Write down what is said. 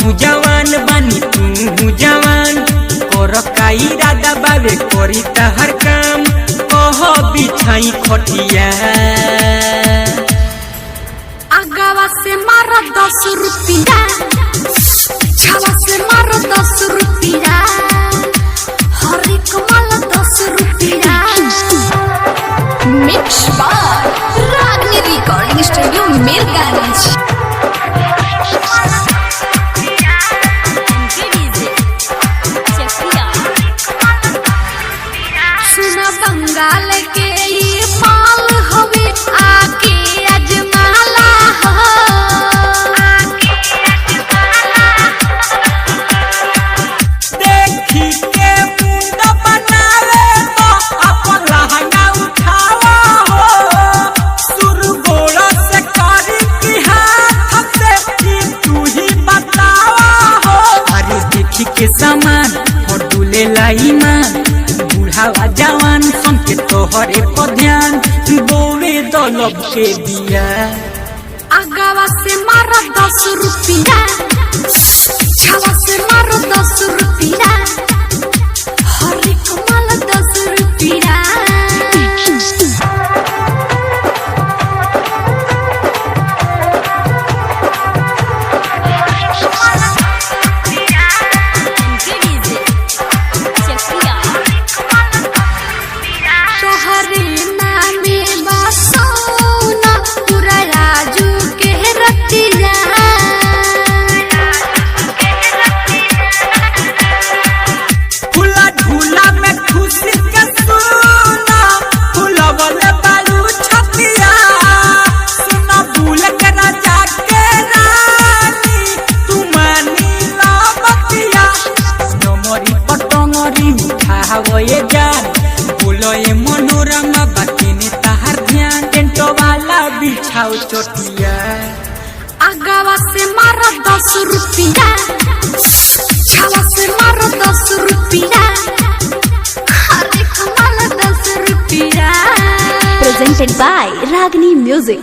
हमहू जवान बानी तू जवान कर का इरादा बाबे करी तहर काम कह बिछाई खटिया आगावा से मारो 10 रुपया छावा से मारो 10 रुपया हर एक माल 10 रुपया। मिक्स बाय रागनी रिकॉर्डिंग स्टूडियो मीरगंज। सुना बंगाल के ये माल हवे आके अजमाला हो। देखी के मुंड बनावे तो अपन लहंगा उठावा हो शुरू गोड़ से करी की हाथ से की तू ही बतावा हो। अरे देखी के सामान और डुले लाई मान बुढ़ावा जवान सुन के तोहरे पर ध्यान बोवे दलब के दिया आगावा से मारो 10 रुपया छावा से मारो 10 रुपया हर एक माल 10 रुपया। तोहरे नामे बसौना पूरा राजू के रतिया फूला झूला में खुशी के सुना फूला वाले बालू छतिया सुना भूल के राजा के रानी तू मानी लावतिया नमरी पटंगरी उठावो ये जान बोलो ये मनोरमा बाकी ने ताहर ध्यान टेंटो वाला बिछाओ चोटिया आगावा से मारो 10 रुपया छावा से मारो 10 रुपया हर एक माल 10 रुपया। Presented by Ragini Music।